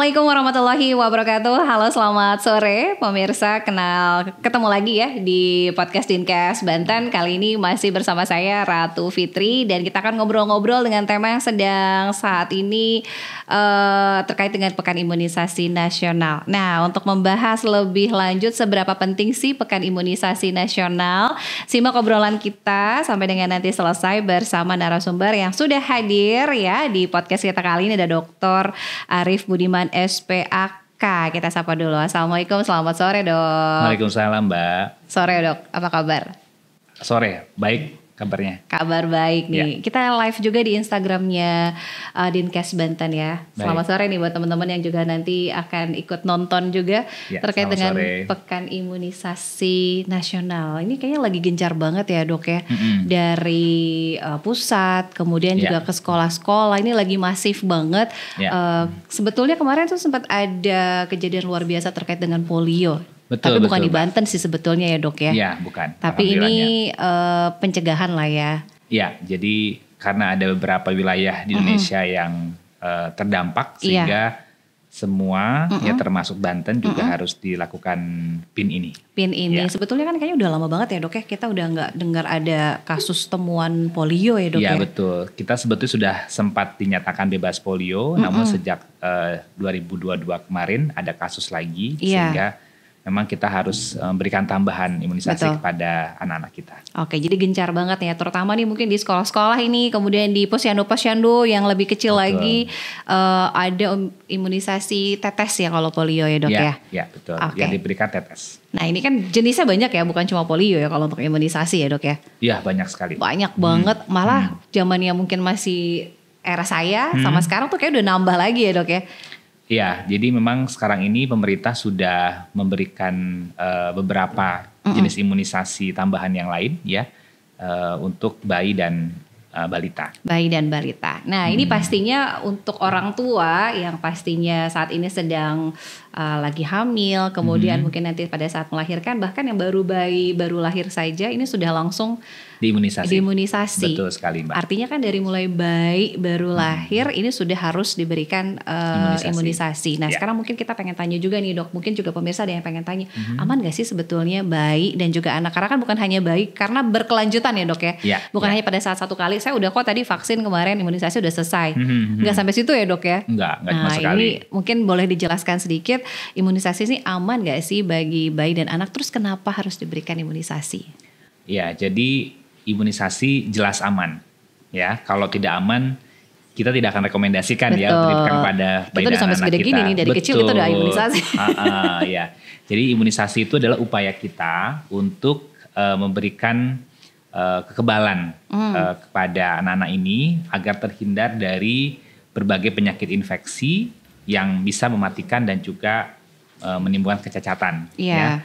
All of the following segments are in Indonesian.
Assalamualaikum warahmatullahi wabarakatuh. Halo, selamat sore pemirsa. Ketemu lagi ya di podcast Dinkes Banten. Kali ini masih bersama saya Ratu Fitri dan kita akan ngobrol-ngobrol dengan tema yang sedang saat ini terkait dengan Pekan Imunisasi Nasional. Nah, untuk membahas lebih lanjut seberapa penting sih Pekan Imunisasi Nasional, simak obrolan kita sampai dengan nanti selesai bersama narasumber yang sudah hadir ya di podcast kita kali ini. Ada Dr. Arief Budiman SPAK. Kita sapa dulu. Assalamualaikum, selamat sore Dok. Waalaikumsalam Mbak. Sore Dok, apa kabar? Sore, baik kabarnya. Kabar baik nih. Ya. Kita live juga di Instagramnya Dinkes Banten ya. Selamat sore nih buat teman-teman yang juga nanti akan ikut nonton juga ya, terkait dengan sore. Pekan Imunisasi Nasional. Ini kayaknya lagi gencar banget ya Dok ya. Dari pusat, kemudian juga ke sekolah-sekolah. Ini lagi masif banget. Sebetulnya kemarin tuh sempat ada kejadian luar biasa terkait dengan polio. Betul, tapi bukan betul, di Banten sih sebetulnya ya Dok ya. Iya bukan. Tapi ini pencegahan lah ya. Iya, jadi karena ada beberapa wilayah di Indonesia yang terdampak sehingga semua ya termasuk Banten juga harus dilakukan PIN ini. PIN ini sebetulnya kan kayaknya udah lama banget ya Dok ya. Kita udah nggak dengar ada kasus temuan polio ya Dok ya. Iya betul. Kita sebetulnya sudah sempat dinyatakan bebas polio, namun sejak 2022 kemarin ada kasus lagi sehingga memang kita harus memberikan tambahan imunisasi kepada anak-anak kita. Oke, jadi gencar banget ya, terutama nih mungkin di sekolah-sekolah ini, kemudian di posyandu-posyandu yang lebih kecil lagi ada imunisasi tetes ya kalau polio ya Dok ya? Iya betul, yang diberikan tetes. Nah ini kan jenisnya banyak ya, bukan cuma polio ya kalau untuk imunisasi ya Dok ya? Iya banyak sekali. Banyak banget, malah zamannya mungkin masih era saya sama sekarang tuh kayak udah nambah lagi ya Dok ya? Ya, jadi memang sekarang ini pemerintah sudah memberikan beberapa jenis imunisasi tambahan yang lain ya untuk bayi dan balita. Bayi dan balita. Nah ini pastinya untuk orang tua yang pastinya saat ini sedang lagi hamil, kemudian mungkin nanti pada saat melahirkan, bahkan yang baru lahir saja ini sudah langsung diimunisasi. Betul sekali Mbak. Artinya kan dari mulai bayi baru lahir ini sudah harus diberikan imunisasi. Nah sekarang mungkin kita pengen tanya juga nih Dok, mungkin juga pemirsa ada yang pengen tanya, aman gak sih sebetulnya bayi dan juga anak? Karena kan bukan hanya bayi, karena berkelanjutan ya Dok ya. Bukan hanya pada saat satu kali, saya udah kok tadi vaksin kemarin imunisasi udah selesai. Nggak sampai situ ya Dok ya? Nggak sama sekali. Ini mungkin boleh dijelaskan sedikit, imunisasi ini aman gak sih bagi bayi dan anak? Terus kenapa harus diberikan imunisasi? Ya, jadi imunisasi jelas aman. Ya, kalau tidak aman kita tidak akan rekomendasikan ya untuk diberikan pada bayi dan anak kita. Gini nih, dari kecil kita udah imunisasi. Ya. Jadi imunisasi itu adalah upaya kita untuk memberikan kekebalan kepada anak-anak ini agar terhindar dari berbagai penyakit infeksi yang bisa mematikan dan juga menimbulkan kecacatan. Ya.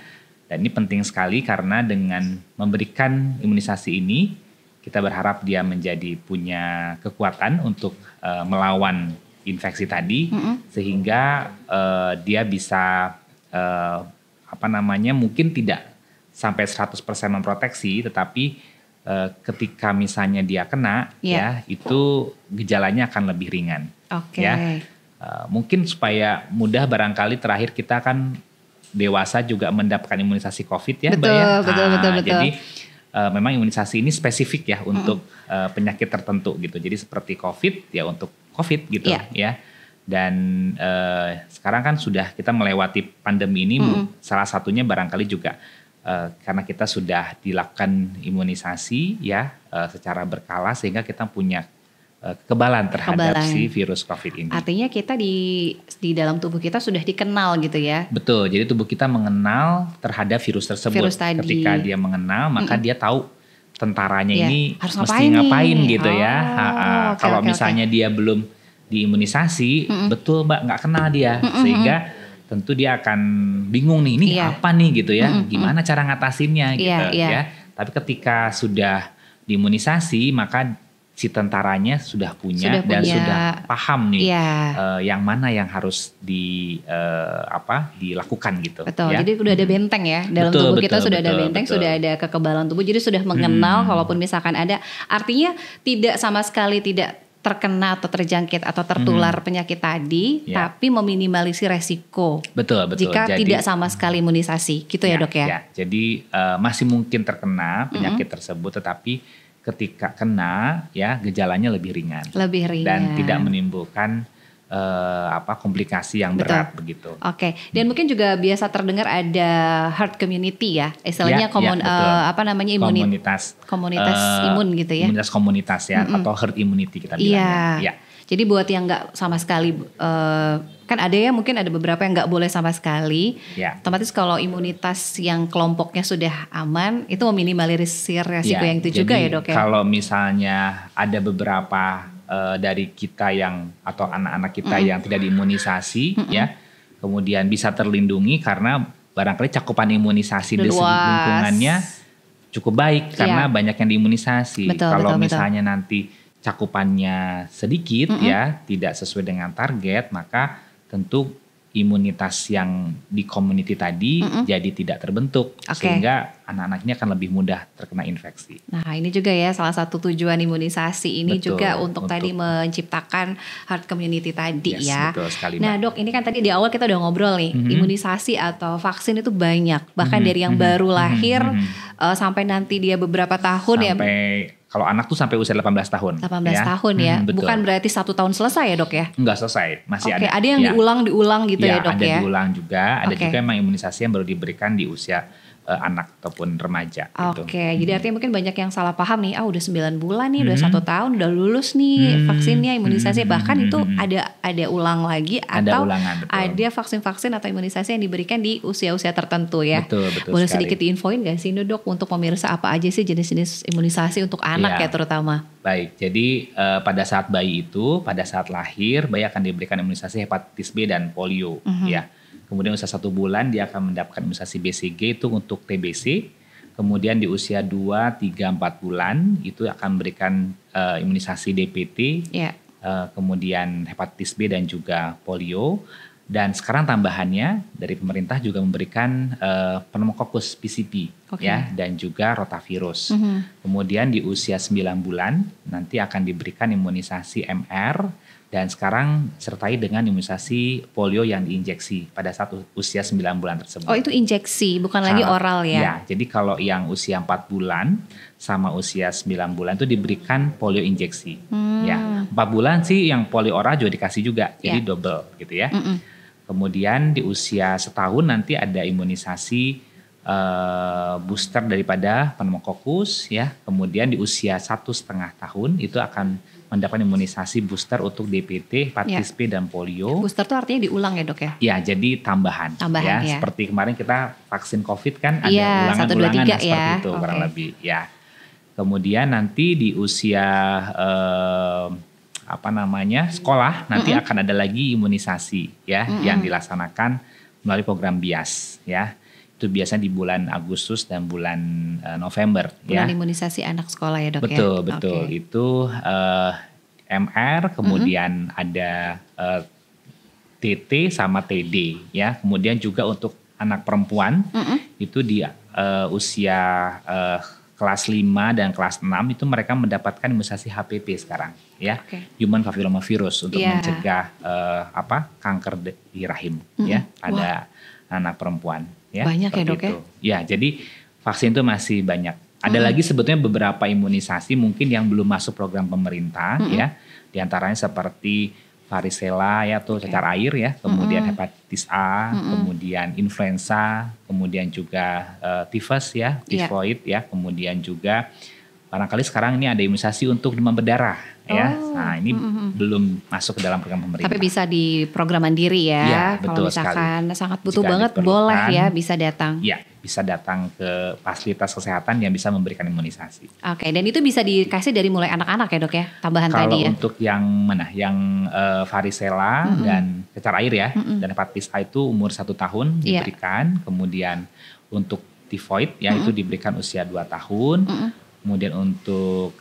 Dan ini penting sekali karena dengan memberikan imunisasi ini kita berharap dia menjadi punya kekuatan untuk melawan infeksi tadi sehingga dia bisa mungkin tidak sampai 100% memproteksi, tetapi ketika misalnya dia kena ya itu gejalanya akan lebih ringan. Ya. Mungkin supaya mudah barangkali terakhir kita kan dewasa juga mendapatkan imunisasi COVID ya Mbak ya. Betul. Jadi memang imunisasi ini spesifik ya untuk penyakit tertentu gitu. Jadi seperti COVID ya untuk COVID gitu ya. Dan sekarang kan sudah kita melewati pandemi ini, salah satunya barangkali juga karena kita sudah dilakukan imunisasi ya secara berkala sehingga kita punya kekebalan terhadap si virus COVID ini. Artinya kita di dalam tubuh kita sudah dikenal gitu ya? Betul, jadi tubuh kita mengenal terhadap virus tersebut. Ketika dia mengenal maka dia tahu tentaranya ini harus mesti ngapain gitu ya. Kalau misalnya dia belum diimunisasi, betul Mbak nggak kenal dia. Sehingga tentu dia akan bingung nih, ini apa nih gitu ya. Gimana cara ngatasinnya gitu ya. Tapi ketika sudah diimunisasi maka si tentaranya sudah punya dan sudah paham nih yang mana yang harus dilakukan gitu. Betul. Ya? Jadi udah ada benteng ya dalam tubuh kita sudah ada benteng, sudah ada kekebalan tubuh. Jadi sudah mengenal kalaupun misalkan ada, artinya tidak sama sekali tidak terkena atau terjangkit atau tertular penyakit tadi, tapi meminimalisir resiko. Betul. Jika Jadi, tidak sama sekali imunisasi, gitu ya dok ya? Ya, jadi masih mungkin terkena penyakit tersebut, tetapi ketika kena ya gejalanya lebih ringan. Dan tidak menimbulkan komplikasi yang berat begitu. Oke. Dan mungkin juga biasa terdengar ada herd community ya, istilahnya komunitas imun gitu ya. Komunitas komunitas ya, atau herd immunity kita bilangnya. Iya. Jadi buat yang nggak sama sekali, kan ada ya mungkin ada beberapa yang nggak boleh sama sekali. Otomatis kalau imunitas yang kelompoknya sudah aman, itu meminimalisir resiko yang itu juga ya dok ya. Kalau misalnya ada beberapa dari kita yang atau anak-anak kita yang tidak diimunisasi ya, kemudian bisa terlindungi karena barangkali cakupan imunisasi di segi lingkungannya cukup baik karena banyak yang diimunisasi. Kalau misalnya nanti cakupannya sedikit ya, tidak sesuai dengan target, maka tentu imunitas yang di community tadi jadi tidak terbentuk, sehingga anak-anaknya akan lebih mudah terkena infeksi. Nah ini juga ya salah satu tujuan imunisasi ini juga untuk tadi menciptakan herd community tadi ya. Betul sekali, nah dok, ini kan tadi di awal kita udah ngobrol nih, imunisasi atau vaksin itu banyak, bahkan dari yang baru lahir sampai nanti dia beberapa tahun kalau anak tuh sampai usia 18 tahun. 18 tahun ya. Bukan berarti 1 tahun selesai ya dok ya? Enggak selesai, masih ada. Ada yang diulang gitu ya dok ya? Ada diulang juga, ada juga emang imunisasi yang baru diberikan di usia anak ataupun remaja. Jadi artinya mungkin banyak yang salah paham nih, udah 9 bulan nih, udah 1 tahun, udah lulus nih vaksinnya, imunisasi. Bahkan itu ada ulang lagi atau ada vaksin-vaksin atau imunisasi yang diberikan di usia-usia tertentu ya. Betul Boleh sekali. sedikit diinfoin gak sih dok untuk pemirsa apa aja sih jenis-jenis imunisasi untuk anak ya terutama? Baik, jadi pada saat bayi itu, pada saat lahir, bayi akan diberikan imunisasi hepatitis B dan polio ya. Kemudian usia 1 bulan dia akan mendapatkan imunisasi BCG itu untuk TBC. Kemudian di usia 2, 3, 4 bulan itu akan memberikan imunisasi DPT. Kemudian hepatitis B dan juga polio. Dan sekarang tambahannya dari pemerintah juga memberikan pneumococcus PCV ya, dan juga rotavirus. Kemudian di usia 9 bulan nanti akan diberikan imunisasi MR. Dan sekarang sertai dengan imunisasi polio yang diinjeksi pada saat usia 9 bulan tersebut. Oh itu injeksi, bukan lagi oral ya? Ya, jadi kalau yang usia 4 bulan sama usia 9 bulan itu diberikan polio injeksi. Ya, 4 bulan sih yang polio oral juga dikasih juga, jadi double gitu ya. Kemudian di usia setahun nanti ada imunisasi booster daripada pneumococcus ya. Kemudian di usia 1,5 tahun itu akan mendapat imunisasi booster untuk DPT, hepatitis B dan polio. Booster itu artinya diulang ya dok ya? Ya, jadi tambahan ya. Seperti kemarin kita vaksin COVID kan ada ulangan-ulangan seperti itu kurang lebih ya. Kemudian nanti di usia sekolah nanti akan ada lagi imunisasi ya yang dilaksanakan melalui program BIAS ya. Itu biasanya di bulan Agustus dan bulan November. Bulan imunisasi anak sekolah ya dok Betul. Itu MR, kemudian ada TT sama TD ya. Kemudian juga untuk anak perempuan itu di usia kelas 5 dan kelas 6 itu mereka mendapatkan imunisasi HPV sekarang ya. Human papillomavirus untuk mencegah kanker di rahim ya pada anak perempuan. Ya, banyak ya dok ya? Jadi vaksin itu masih banyak. Ada lagi sebetulnya beberapa imunisasi mungkin yang belum masuk program pemerintah ya. Di antaranya seperti varicella ya atau cacar air ya, kemudian hepatitis A, kemudian influenza, kemudian juga tifus ya, tifoid ya, kemudian juga barangkali sekarang ini ada imunisasi untuk demam berdarah ya. Nah ini belum masuk ke dalam program pemerintah. Tapi bisa di program mandiri ya. Iya, betul kalau misalkan sekali. Sangat butuh banget boleh ya bisa datang. Iya, bisa datang ke fasilitas kesehatan yang bisa memberikan imunisasi. Oke, dan itu bisa dikasih dari mulai anak-anak ya dok ya, tambahan kalau tadi ya. Kalau untuk yang mana? Yang varicella dan cacar air ya, dan hepatitis A itu umur 1 tahun diberikan. Kemudian untuk tifoid ya itu diberikan usia 2 tahun. Kemudian untuk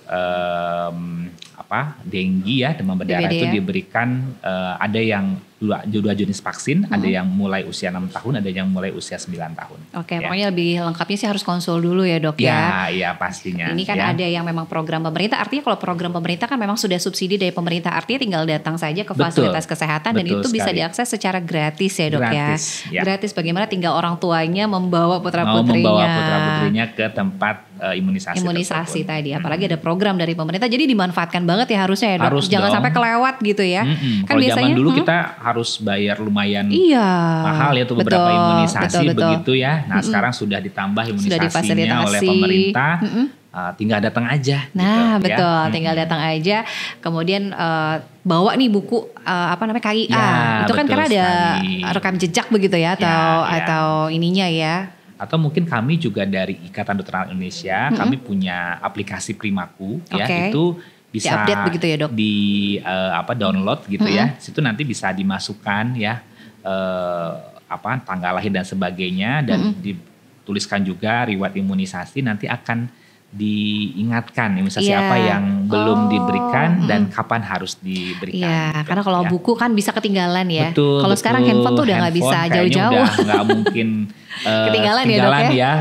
dengue ya demam berdarah itu diberikan ada yang dua jenis vaksin, ada yang mulai usia 6 tahun, ada yang mulai usia 9 tahun. Oke, ya. pokoknya lebih lengkapnya sih harus konsul dulu ya dok ya. Iya pastinya. Ini kan ya. ada yang memang program pemerintah, artinya kalau program pemerintah kan memang sudah subsidi dari pemerintah, artinya tinggal datang saja ke fasilitas kesehatan dan itu bisa diakses secara gratis ya dok ya. Gratis, bagaimana tinggal orang tuanya membawa putra-putrinya ke tempat imunisasi tadi. Apalagi ada program dari pemerintah, jadi dimanfaatkan banget ya harusnya ya dok. Jangan sampai kelewat gitu ya. Kan kalau biasanya zaman dulu kita harus bayar lumayan mahal ya untuk beberapa imunisasi begitu ya. Nah sekarang sudah ditambah imunisasinya oleh pemerintah. Tinggal datang aja. Nah gitu, betul, tinggal datang aja. Kemudian bawa nih buku KIA. Itu kan karena ada rekam jejak begitu ya atau ininya ya. Atau mungkin kami juga dari Ikatan Dokter Anak Indonesia, kami punya aplikasi Primaku ya, itu bisa di-update begitu ya dok? Download gitu ya. Situ nanti bisa dimasukkan ya tanggal lahir dan sebagainya dan dituliskan juga riwayat imunisasi, nanti akan diingatkan imunisasi apa yang belum diberikan dan kapan harus diberikan. Iya, karena kalau buku kan bisa ketinggalan ya. Kalau sekarang handphone tuh udah nggak bisa jauh-jauh. Nggak mungkin ketinggalan ya dok ya.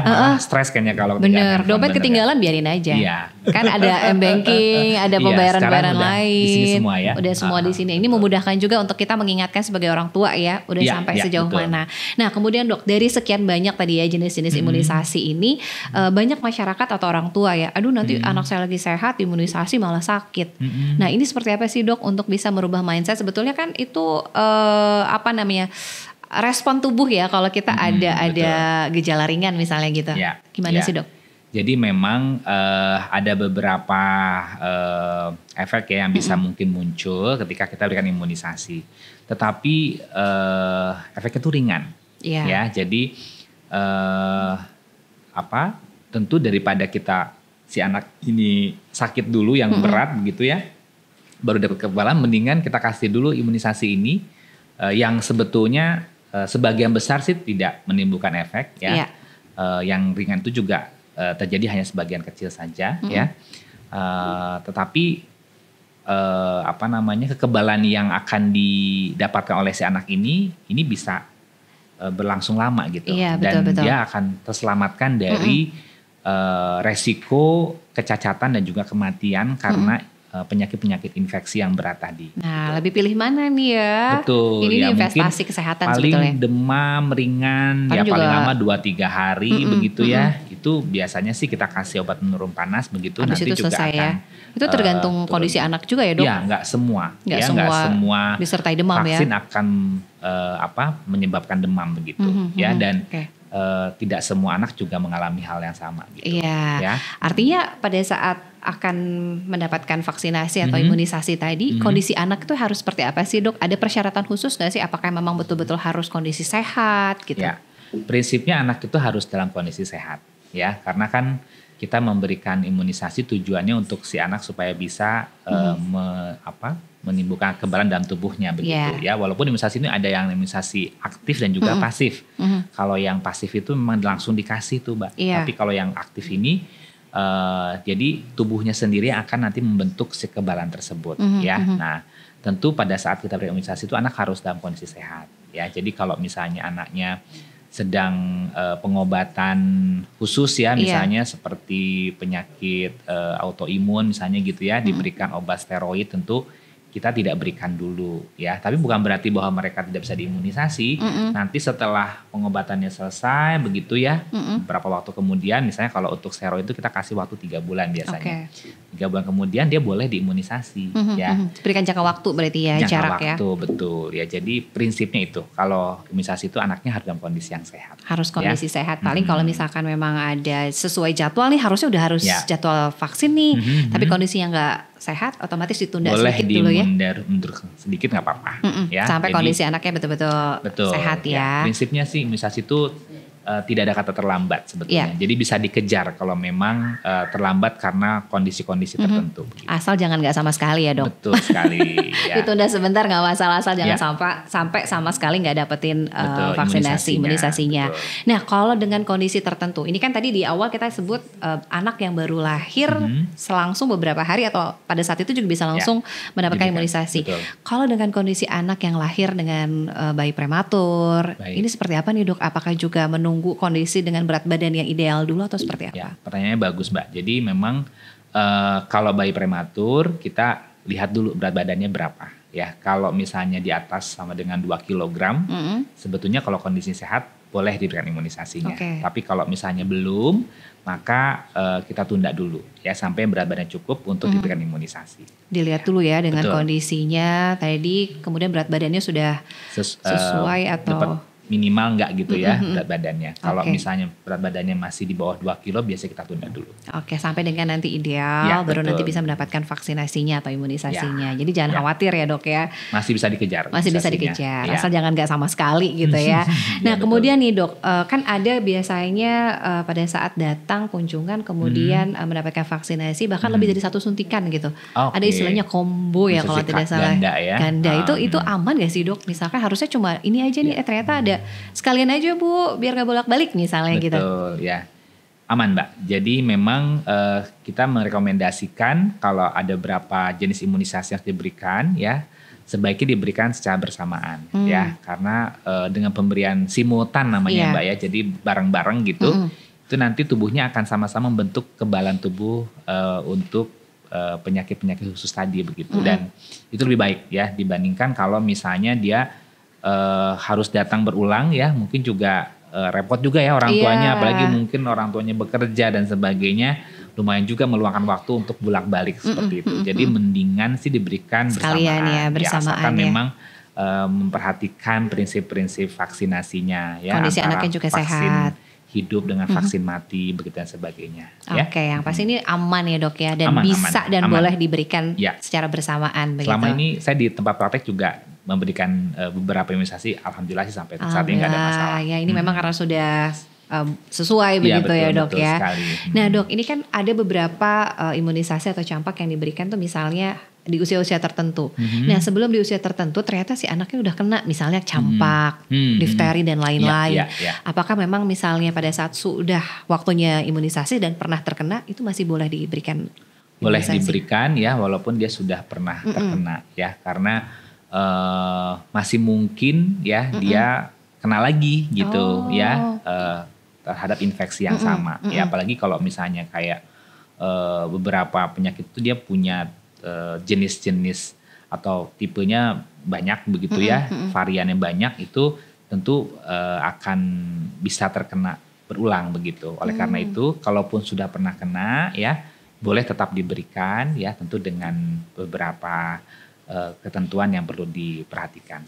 Stres kayaknya kalau bener, dompet ketinggalan biarin aja. Iya. Kan ada m-banking, ada pembayaran-pembayaran lain. Di sini semua ya. Udah semua di sini. Ini memudahkan juga untuk kita mengingatkan sebagai orang tua ya. Udah sampai sejauh mana. Nah kemudian dok, dari sekian banyak tadi ya jenis-jenis imunisasi ini, banyak masyarakat atau orang tua ya, aduh nanti anak saya lagi sehat imunisasi malah sakit. Nah ini seperti apa sih dok untuk bisa merubah mindset? Sebetulnya kan itu respon tubuh ya kalau kita ada gejala ringan misalnya gitu. Gimana sih dok? Jadi memang ada beberapa efek ya yang bisa mungkin muncul ketika kita berikan imunisasi. Tetapi efeknya itu ringan. Ya, jadi tentu daripada si anak ini sakit dulu yang berat begitu ya, baru dapat kekebalan, mendingan kita kasih dulu imunisasi ini yang sebetulnya sebagian besar sih tidak menimbulkan efek ya. Yang ringan itu juga terjadi hanya sebagian kecil saja ya. Tetapi kekebalan yang akan didapatkan oleh si anak ini bisa berlangsung lama gitu. Dan dia akan terselamatkan dari resiko kecacatan dan juga kematian karena penyakit-penyakit infeksi yang berat tadi. Nah, lebih pilih mana nih ya? Betul. Ini investasi kesehatan paling sebetulnya. Demam ringan paling lama 2-3 hari begitu ya. Itu biasanya sih kita kasih obat penurun panas begitu. Habis nanti itu juga selesai akan ya. Itu tergantung kondisi anak juga ya dok? Ya, nggak semua. Nggak semua disertai demam vaksin akan menyebabkan demam begitu ya. Dan tidak semua anak juga mengalami hal yang sama gitu. Iya. Artinya pada saat akan mendapatkan vaksinasi atau imunisasi tadi, kondisi anak itu harus seperti apa sih dok? Ada persyaratan khusus nggak sih? Apakah memang betul-betul harus kondisi sehat gitu? Ya, prinsipnya anak itu harus dalam kondisi sehat ya, karena kan kita memberikan imunisasi tujuannya untuk si anak supaya bisa menimbulkan kekebalan dalam tubuhnya begitu ya. Walaupun imunisasi ini ada yang imunisasi aktif dan juga pasif. Kalau yang pasif itu memang langsung dikasih tuh Mbak. Tapi kalau yang aktif ini jadi tubuhnya sendiri akan nanti membentuk si kekebalan tersebut ya. Nah, tentu pada saat kita beri imunisasi itu anak harus dalam kondisi sehat ya. Jadi kalau misalnya anaknya sedang pengobatan khusus ya, misalnya seperti penyakit autoimun misalnya gitu ya, diberikan obat steroid, tentu kita tidak berikan dulu ya. Tapi bukan berarti bahwa mereka tidak bisa diimunisasi. Nanti setelah pengobatannya selesai begitu ya, beberapa waktu kemudian, misalnya kalau untuk steroid itu kita kasih waktu 3 bulan biasanya. 3 bulan kemudian dia boleh diimunisasi ya. Berikan jangka waktu berarti ya, jarak ya. Jangka waktu, betul ya. Jadi prinsipnya itu, kalau imunisasi itu anaknya harus dalam kondisi yang sehat. Harus kondisi sehat. Paling kalau misalkan memang ada sesuai jadwal nih, harusnya udah harus jadwal vaksin nih. Tapi kondisinya nggak sehat, otomatis ditunda sedikit dulu ya. Boleh mundur sedikit nggak apa-apa. Ya. Sampai kondisi anaknya betul-betul sehat ya. Prinsipnya sih imunisasi itu tidak ada kata terlambat sebetulnya. Jadi bisa dikejar kalau memang terlambat karena kondisi-kondisi tertentu. Begitu. Asal jangan nggak sama sekali ya dok. Betul sekali. Ya. Ditunda sebentar nggak masalah, asal jangan sampai sama sekali nggak dapetin imunisasinya. Betul. Nah kalau dengan kondisi tertentu, ini kan tadi di awal kita sebut anak yang baru lahir selangsung beberapa hari atau pada saat itu juga bisa langsung mendapatkan imunisasi. Kalau dengan kondisi anak yang lahir dengan bayi prematur, ini seperti apa nih dok? Apakah juga menunggu kondisi dengan berat badan yang ideal dulu atau seperti apa? Ya, pertanyaannya bagus Mbak. Jadi memang kalau bayi prematur kita lihat dulu berat badannya berapa. Ya, kalau misalnya di atas sama dengan 2 kg, sebetulnya kalau kondisi sehat boleh diberikan imunisasinya. Tapi kalau misalnya belum, maka kita tunda dulu ya sampai berat badan cukup untuk diberikan imunisasi. Dilihat dulu ya dengan kondisinya tadi, kemudian berat badannya sudah sesuai atau minimal enggak gitu ya berat badannya. Kalau misalnya berat badannya masih di bawah 2 kilo biasanya kita tunda dulu. Sampai dengan nanti ideal baru nanti bisa mendapatkan vaksinasinya atau imunisasinya. Jadi jangan khawatir ya dok ya. Masih bisa dikejar. Masih bisa dikejar. Asal jangan nggak sama sekali gitu ya. Nah kemudian nih dok, kan ada biasanya pada saat datang kunjungan kemudian mendapatkan vaksinasi bahkan lebih dari 1 suntikan gitu. Ada istilahnya combo ya kalau tidak salah. Ganda itu aman gak sih dok? Misalkan harusnya cuma ini aja nih ternyata ada sekalian aja Bu biar gak bolak-balik misalnya gitu. Betul ya. Aman Mbak. Jadi memang kita merekomendasikan kalau ada berapa jenis imunisasi yang diberikan ya sebaiknya diberikan secara bersamaan ya karena dengan pemberian simultan namanya Mbak ya. Jadi bareng-bareng gitu. Itu nanti tubuhnya akan sama-sama membentuk kekebalan tubuh untuk penyakit-penyakit khusus tadi begitu dan itu lebih baik ya dibandingkan kalau misalnya dia harus datang berulang ya mungkin juga repot juga ya orang tuanya apalagi mungkin orang tuanya bekerja dan sebagainya lumayan juga meluangkan waktu untuk bolak-balik seperti itu jadi mendingan sih diberikan sekalian bersamaan asalkan memang memperhatikan prinsip-prinsip vaksinasinya ya kondisi anaknya juga sehat hidup dengan vaksin mati begitu dan sebagainya. Yang pasti ini aman ya dok ya dan bisa dan boleh diberikan secara bersamaan. Begitu. Selama ini saya di tempat praktek juga memberikan beberapa imunisasi, alhamdulillah sih sampai saat ini nggak ada masalah. Ya ini memang karena sudah sesuai begitu ya dok ya. Sekali. Nah dok ini kan ada beberapa imunisasi atau campak yang diberikan tuh misalnya di usia-usia tertentu. Nah sebelum di usia tertentu ternyata si anaknya udah kena misalnya campak, difteri dan lain-lain. Apakah memang misalnya pada saat sudah waktunya imunisasi dan pernah terkena itu masih boleh diberikan imunisasi? Boleh diberikan ya walaupun dia sudah pernah terkena ya karena masih mungkin ya dia kena lagi gitu ya terhadap infeksi yang sama. Ya apalagi kalau misalnya kayak beberapa penyakit itu dia punya jenis-jenis atau tipenya banyak begitu ya, variannya banyak itu tentu akan bisa terkena berulang begitu. Oleh karena itu, kalaupun sudah pernah kena ya, boleh tetap diberikan ya, tentu dengan beberapa ketentuan yang perlu diperhatikan.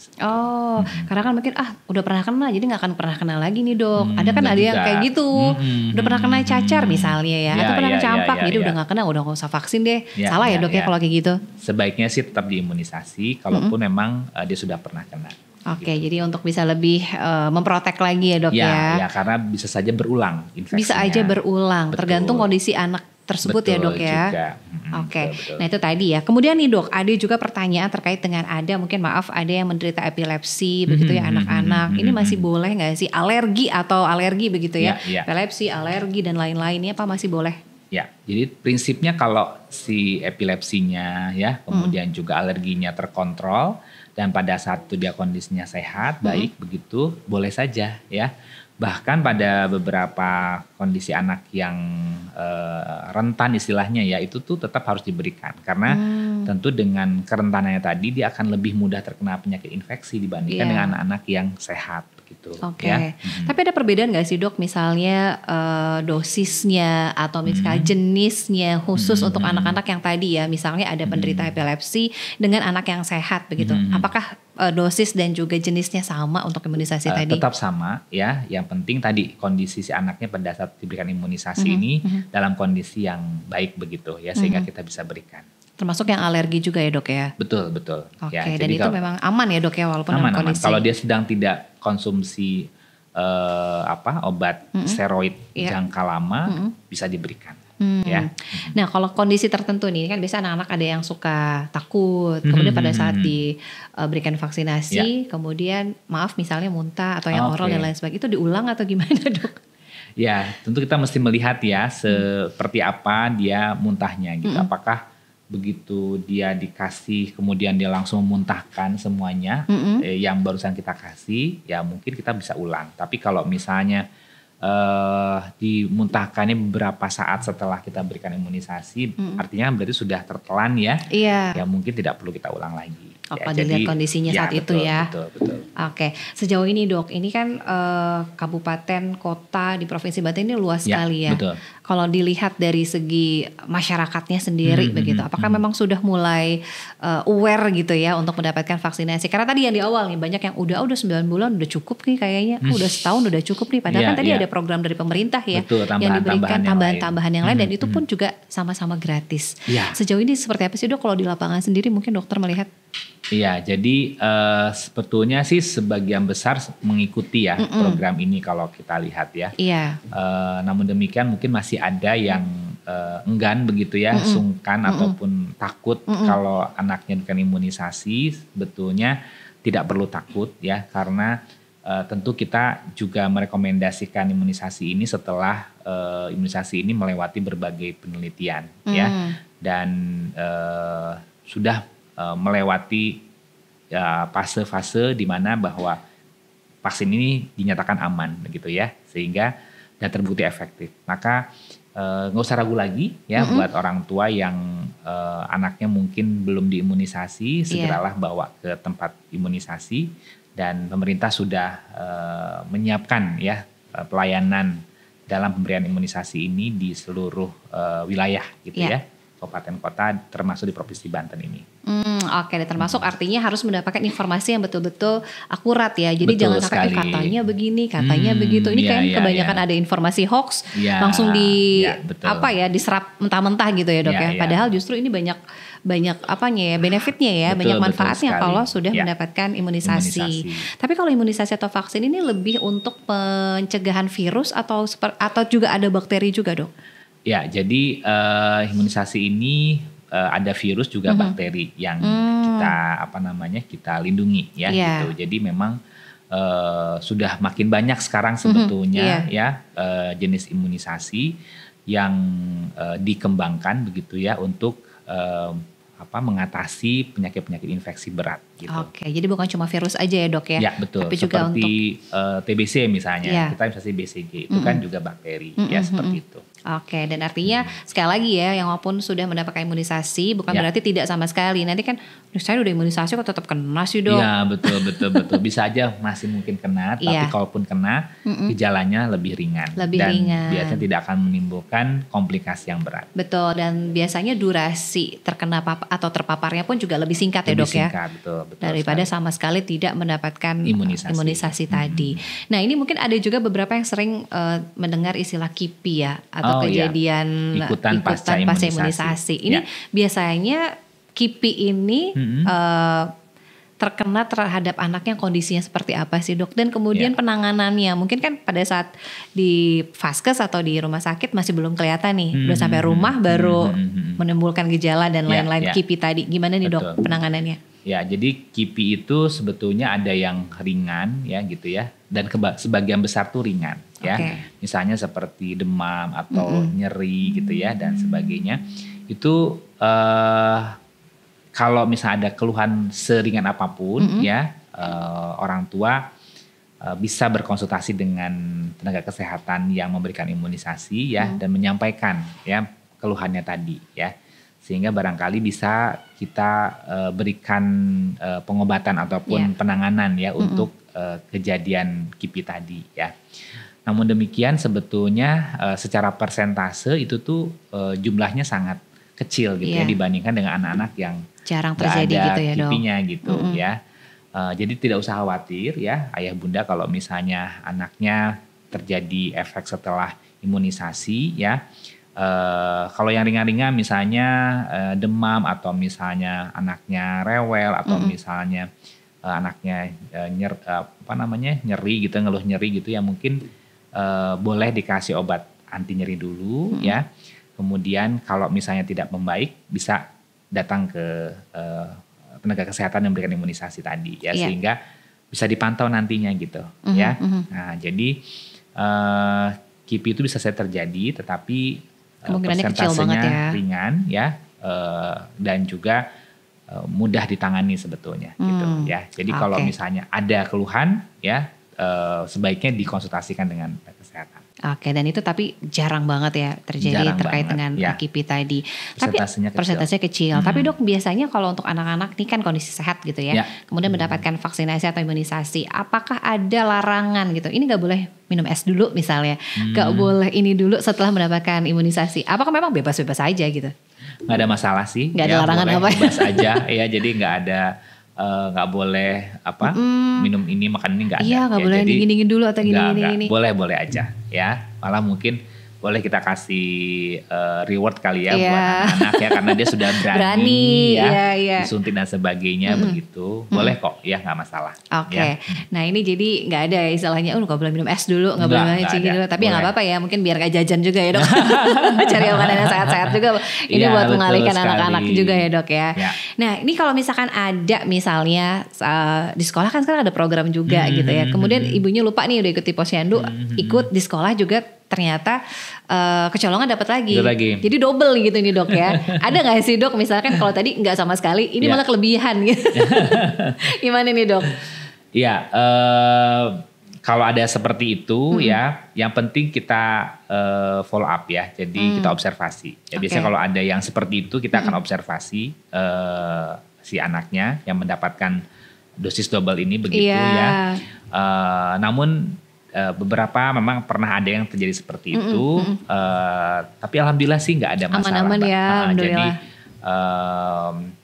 Karena kan mungkin udah pernah kena jadi nggak akan pernah kena lagi nih dok. Ada kan ada yang kayak gitu, udah pernah kena cacar misalnya ya, atau pernah campak jadi udah nggak kena, udah nggak usah vaksin deh. Salah ya dok ya kalau kayak gitu? Sebaiknya sih tetap diimunisasi, kalaupun memang dia sudah pernah kena. Jadi untuk bisa lebih memprotek lagi ya dok ya. Ya karena bisa saja berulang infeksinya. Bisa aja berulang, tergantung kondisi anak tersebut ya dok ya. Betul. Nah itu tadi ya. Kemudian nih dok, ada juga pertanyaan terkait dengan ada yang menderita epilepsi begitu ya anak-anak. Ini masih boleh nggak sih alergi begitu ya? Epilepsi, alergi dan lain-lainnya apa masih boleh? Ya, jadi prinsipnya kalau si epilepsinya ya, kemudian juga alerginya terkontrol dan pada saat itu dia kondisinya sehat, baik begitu, boleh saja ya. Bahkan pada beberapa kondisi anak yang rentan istilahnya ya itu tuh tetap harus diberikan karena tentu dengan kerentanannya tadi dia akan lebih mudah terkena penyakit infeksi dibandingkan dengan anak-anak yang sehat gitu. Ya. Tapi ada perbedaan nggak sih dok misalnya dosisnya atau misalnya jenisnya khusus untuk anak-anak yang tadi ya misalnya ada penderita epilepsi dengan anak yang sehat begitu. Apakah dosis dan juga jenisnya sama untuk imunisasi tadi? Tetap sama ya. Yang penting tadi kondisi si anaknya pada saat diberikan imunisasi ini dalam kondisi yang baik begitu ya sehingga kita bisa berikan. Termasuk yang alergi juga ya dok ya? Betul. Ya, dan itu memang aman ya dok ya walaupun dalam kondisi. Kalau dia sedang tidak konsumsi obat steroid jangka lama bisa diberikan. Ya. Nah kalau kondisi tertentu nih kan biasa anak-anak ada yang suka takut, kemudian pada saat diberikan vaksinasi, kemudian maaf misalnya muntah atau yang oral dan lain sebagainya, itu diulang atau gimana dok? Ya tentu kita mesti melihat ya seperti apa dia muntahnya gitu. Apakah begitu dia dikasih kemudian dia langsung memuntahkan semuanya yang barusan kita kasih, ya mungkin kita bisa ulang. Tapi kalau misalnya dimuntahkannya beberapa saat setelah kita berikan imunisasi, artinya berarti sudah tertelan ya. Ya mungkin tidak perlu kita ulang lagi. Dilihat kondisinya saat itu ya. Betul. Oke, sejauh ini dok, ini kan kabupaten kota di Provinsi Banten ini luas sekali ya. Betul. Kalau dilihat dari segi masyarakatnya sendiri begitu, apakah memang sudah mulai aware gitu ya untuk mendapatkan vaksinasi? Karena tadi yang di awal nih banyak yang udah 9 bulan udah cukup nih kayaknya, udah setahun udah cukup nih. Padahal kan tadi ada program dari pemerintah ya, betul, yang diberikan tambahan-tambahan yang lain dan itu pun juga sama-sama gratis. Sejauh ini seperti apa sih dok kalau di lapangan sendiri mungkin dokter melihat? Iya, jadi sebetulnya sih sebagian besar mengikuti ya program ini kalau kita lihat ya. Namun demikian mungkin masih ada yang enggan begitu ya, sungkan ataupun takut kalau anaknya diberikan imunisasi. Sebetulnya tidak perlu takut ya, karena tentu kita juga merekomendasikan imunisasi ini setelah imunisasi ini melewati berbagai penelitian ya, dan sudah melewati fase-fase di mana bahwa vaksin ini dinyatakan aman begitu ya, sehingga dan terbukti efektif. Maka nggak usah ragu lagi ya buat orang tua yang anaknya mungkin belum diimunisasi, segeralah bawa ke tempat imunisasi, dan pemerintah sudah menyiapkan ya pelayanan dalam pemberian imunisasi ini di seluruh wilayah gitu ya, kabupaten kota termasuk di Provinsi Banten ini. Oke, termasuk artinya harus mendapatkan informasi yang betul-betul akurat ya. Jadi betul jangan sampai katanya begini, katanya begitu. Ini kan kebanyakan ada informasi hoax langsung diserap mentah-mentah gitu ya dok ya. Padahal justru ini banyak benefitnya ya, banyak manfaatnya kalau sudah mendapatkan imunisasi. Tapi kalau imunisasi atau vaksin ini lebih untuk pencegahan virus atau juga ada bakteri juga dok? Ya, jadi imunisasi ini ada virus juga bakteri yang kita lindungi ya gitu. Jadi memang sudah makin banyak sekarang sebetulnya jenis imunisasi yang dikembangkan begitu ya untuk mengatasi penyakit-penyakit infeksi berat gitu. Oke, jadi bukan cuma virus aja ya dok ya? Ya betul, tapi seperti juga untuk TBC misalnya, kita imunisasi BCG itu kan juga bakteri ya seperti itu. Oke, dan artinya sekali lagi ya, yang walaupun sudah mendapatkan imunisasi bukan berarti tidak sama sekali. Nanti kan saya udah imunisasi kok tetap kena sih dok. Iya betul. Bisa aja masih mungkin kena, tapi kalaupun kena gejalanya lebih ringan. Dan biasanya tidak akan menimbulkan komplikasi yang berat. Betul, dan biasanya durasi terkena atau terpaparnya pun juga lebih singkat ya dok ya. Betul daripada sekali. Sama sekali tidak mendapatkan imunisasi tadi. Nah ini mungkin ada juga beberapa yang sering mendengar istilah KIPI ya, atau kejadian ikutan pasca imunisasi. Ini biasanya KIPI ini terkena terhadap anak yang kondisinya seperti apa sih dok? Dan kemudian penanganannya mungkin kan pada saat di vaskes atau di rumah sakit masih belum kelihatan nih. Udah sampai rumah baru menimbulkan gejala dan lain-lain KIPI tadi. Gimana nih dok penanganannya? Ya, jadi KIPI itu sebetulnya ada yang ringan ya gitu ya, dan sebagian besar tuh ringan ya. Misalnya seperti demam atau nyeri gitu ya dan sebagainya. Itu kalau misalnya ada keluhan seringan apapun ya, orang tua bisa berkonsultasi dengan tenaga kesehatan yang memberikan imunisasi ya, dan menyampaikan ya keluhannya tadi ya. Sehingga barangkali bisa kita berikan pengobatan ataupun penanganan ya untuk kejadian KIPI tadi ya. Namun demikian sebetulnya secara persentase itu tuh jumlahnya sangat kecil gitu ya dibandingkan dengan anak-anak yang jarang terjadi gitu ya dok. KIPI-nya gitu ya. Jadi tidak usah khawatir ya ayah bunda kalau misalnya anaknya terjadi efek setelah imunisasi ya. Kalau yang ringan-ringan misalnya demam atau misalnya anaknya rewel atau misalnya anaknya nyeri gitu, ngeluh nyeri gitu ya, mungkin boleh dikasih obat anti nyeri dulu ya. Kemudian kalau misalnya tidak membaik, bisa datang ke tenaga kesehatan yang memberikan imunisasi tadi ya, sehingga bisa dipantau nantinya gitu ya. Nah, jadi KIPI itu bisa saja terjadi, tetapi persentasenya ringan ya, dan juga mudah ditangani sebetulnya gitu ya. Jadi kalau misalnya ada keluhan ya, sebaiknya dikonsultasikan dengan kesehatan. Oke, dan itu tapi jarang banget ya terjadi terkait dengan KIPI tadi. Persentasenya kecil. Tapi dok, biasanya kalau untuk anak-anak ini kan kondisi sehat gitu ya, kemudian mendapatkan vaksinasi atau imunisasi, apakah ada larangan gitu? Ini nggak boleh minum es dulu misalnya, nggak boleh ini dulu setelah mendapatkan imunisasi. Apakah memang bebas-bebas aja gitu? Nggak ada masalah sih. Nggak ada larangan apa? Bebas aja ya. Jadi nggak ada nggak boleh minum ini makan ini, nggak ada. Iya, nggak boleh dingin dulu atau gini. Boleh aja ya. Malah mungkin boleh kita kasih reward kali ya buat anak-anak ya, karena dia sudah berani ya, disuntik dan sebagainya begitu. Boleh kok ya, nggak masalah. Oke. Nah ini jadi nggak ada istilahnya, nggak boleh minum es dulu, nggak boleh cingin dulu. Tapi nggak apa-apa ya, mungkin biar gak jajan juga ya dok. Cari makanan yang sehat-sehat juga. Ini buat mengalihkan anak-anak juga ya dok ya. Nah ini kalau misalkan ada misalnya di sekolah kan sekarang ada program juga gitu ya. Kemudian ibunya lupa nih udah ikuti posyandu, ikut di sekolah juga ternyata kecolongan dapat lagi. Jadi double gitu nih dok ya. Ada nggak sih dok, misalkan kalau tadi nggak sama sekali, ini malah kelebihan gitu. Gimana nih dok? Iya, kalau ada seperti itu ya, yang penting kita follow up ya. Jadi kita observasi. Ya, biasanya kalau ada yang seperti itu, kita akan observasi si anaknya yang mendapatkan dosis double ini begitu ya. Namun beberapa memang pernah ada yang terjadi seperti itu, tapi alhamdulillah sih nggak ada masalah. Aman-aman ya, jadi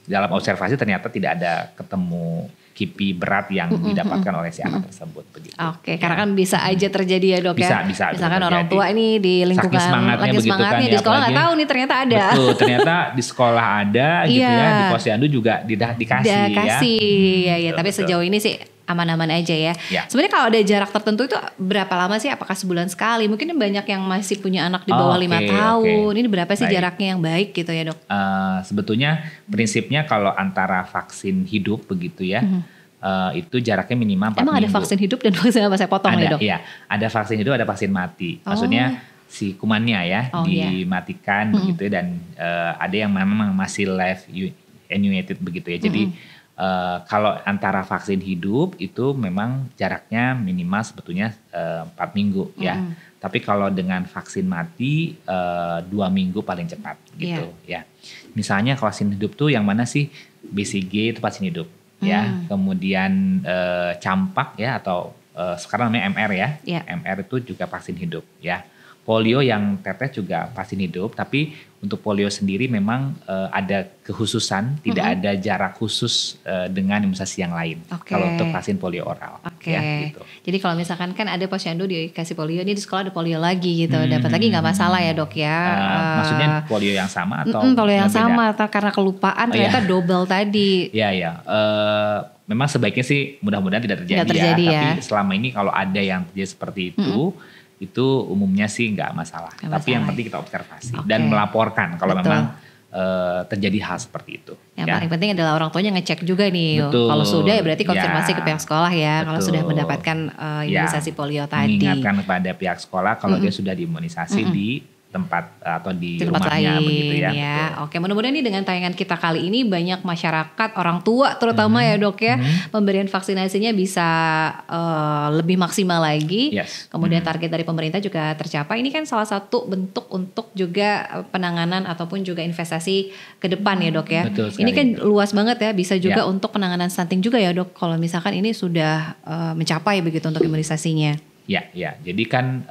dalam observasi ternyata tidak ada ketemu KIPI berat yang didapatkan oleh si anak tersebut begitu. Oke, karena kan bisa aja terjadi ya dok ya. Bisa. Misalkan orang tua ini di lingkungan lagi semangatnya di sekolah nggak tahu nih ternyata ada. Betul, ternyata di sekolah ada gitu ya, di posyandu juga dikasih ya. Tapi sejauh ini sih aman-aman aja ya. Sebenarnya kalau ada jarak tertentu itu berapa lama sih? Apakah sebulan sekali? Mungkin banyak yang masih punya anak di bawah 5 tahun. Ini berapa sih jaraknya yang baik gitu ya dok? Sebetulnya prinsipnya kalau antara vaksin hidup begitu ya, itu jaraknya minimal 4 minggu. Emang ada vaksin hidup dan vaksin apa? Saya potong nih dok. Iya, ada vaksin hidup, ada vaksin mati. Maksudnya si kumannya ya dimatikan begitu ya, dan ada yang memang masih live attenuated begitu ya. Jadi kalau antara vaksin hidup itu memang jaraknya minimal sebetulnya 4 minggu ya. Tapi kalau dengan vaksin mati 2 minggu paling cepat gitu ya. Misalnya kalau vaksin hidup tuh yang mana sih? BCG itu vaksin hidup ya. Kemudian campak ya, atau sekarang namanya MR ya. MR itu juga vaksin hidup ya. Polio yang tetes juga vaksin hidup, tapi untuk polio sendiri memang ada kekhususan, tidak ada jarak khusus dengan imunisasi yang lain. Kalau untuk vaksin polio oral. Ya, gitu. Jadi kalau misalkan kan ada posyandu dikasih polio, ini di sekolah ada polio lagi gitu, dapat lagi nggak masalah ya dok ya? Maksudnya polio yang sama atau? Polio yang sama, atau karena kelupaan ternyata double tadi. Iya. Memang sebaiknya sih mudah-mudahan tidak terjadi ya. Tapi selama ini kalau ada yang terjadi seperti itu umumnya sih nggak masalah. Tapi yang penting kita observasi dan melaporkan kalau memang terjadi hal seperti itu. Yang paling penting adalah orang tuanya ngecek juga nih. Kalau sudah ya berarti konfirmasi ke pihak sekolah ya. Kalau sudah mendapatkan imunisasi polio tadi. Mengingatkan kepada pihak sekolah kalau dia sudah diimunisasi di tempat atau di rumahnya lain, begitu ya. Oke, mudah-mudahan ini dengan tayangan kita kali ini banyak masyarakat, orang tua terutama ya dok ya, pemberian vaksinasinya bisa lebih maksimal lagi. Kemudian target dari pemerintah juga tercapai. Ini kan salah satu bentuk untuk juga penanganan ataupun juga investasi ke depan ya dok ya. Ini kan luas banget ya, bisa juga untuk penanganan stunting juga ya dok. Kalau misalkan ini sudah mencapai begitu untuk imunisasinya. Ya. Jadi kan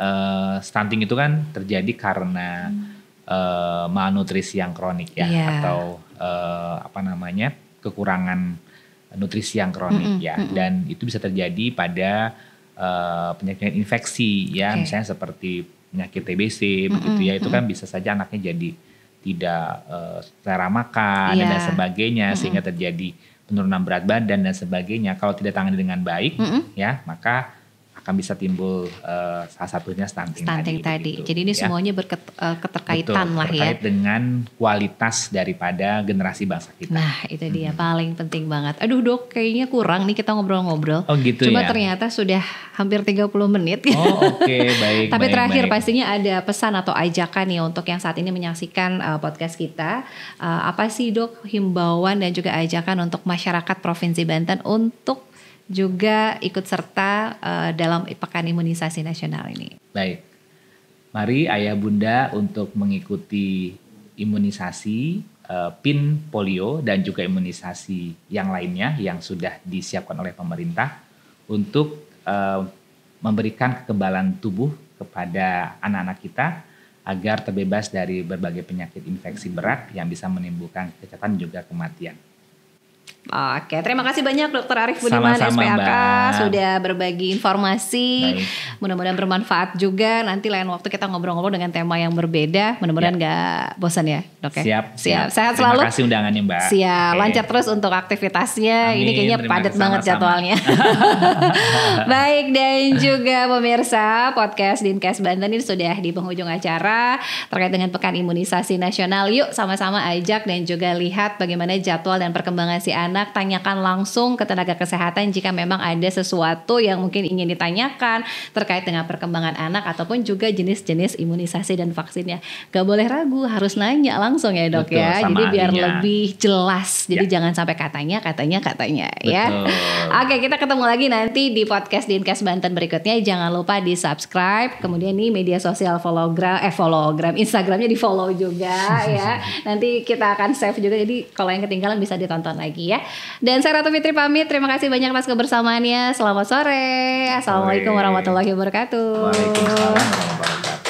stunting itu kan terjadi karena malnutrisi yang kronik ya, atau kekurangan nutrisi yang kronik ya, dan itu bisa terjadi pada penyakit infeksi ya, misalnya seperti penyakit TBC begitu ya, itu kan bisa saja anaknya jadi tidak selera makan dan sebagainya, sehingga terjadi penurunan berat badan dan sebagainya. Kalau tidak tangani dengan baik, ya maka akan bisa timbul salah satunya stunting tadi. Jadi ini semuanya keterkaitan lah ya. Terkait dengan kualitas daripada generasi bangsa kita. Nah itu dia paling penting banget. Aduh Dok, kayaknya kurang nih kita ngobrol-ngobrol. Oh gitu. Cuma ternyata sudah hampir 30 menit. Oh oke, baik. Tapi terakhir pastinya ada pesan atau ajakan nih untuk yang saat ini menyaksikan podcast kita. Apa sih Dok himbauan dan juga ajakan untuk masyarakat Provinsi Banten untuk juga ikut serta dalam pekan imunisasi nasional ini? Baik, mari ayah bunda untuk mengikuti imunisasi PIN polio dan juga imunisasi yang lainnya yang sudah disiapkan oleh pemerintah untuk memberikan kekebalan tubuh kepada anak-anak kita agar terbebas dari berbagai penyakit infeksi berat yang bisa menimbulkan kecacatan juga kematian. Oke, terima kasih banyak Dr. Arief Budiman SPAK sudah berbagi informasi. Baik. Mudah-mudahan bermanfaat juga. Nanti lain waktu kita ngobrol-ngobrol dengan tema yang berbeda. Mudah-mudahan gak bosan ya Dok ya. Siap. Sehat selalu. Terima kasih undangannya Mbak. Siap, lancar terus untuk aktivitasnya. Amin. Ini kayaknya padat banget jadwalnya. Baik, dan juga pemirsa podcast Dinkes Banten ini sudah di penghujung acara terkait dengan Pekan Imunisasi Nasional. Yuk sama-sama ajak dan juga lihat bagaimana jadwal dan perkembangan si anak. Tanyakan langsung ke tenaga kesehatan jika memang ada sesuatu yang mungkin ingin ditanyakan terkait dengan perkembangan anak ataupun juga jenis-jenis imunisasi dan vaksinnya. Gak boleh ragu, harus nanya langsung ya Dok. Betul, ya. Jadi biar lebih jelas. Jadi jangan sampai katanya ya. Oke, kita ketemu lagi nanti di podcast Dinkes Banten berikutnya. Jangan lupa di subscribe. Kemudian nih media sosial follow-gram Instagramnya di follow juga ya. Nanti kita akan save juga. Jadi kalau yang ketinggalan bisa ditonton lagi ya. Dan saya Ratu Fitri pamit. Terima kasih banyak atas kebersamaannya. Selamat sore. Assalamualaikum warahmatullahi wabarakatuh. Waalaikumsalam warahmatullahi wabarakatuh.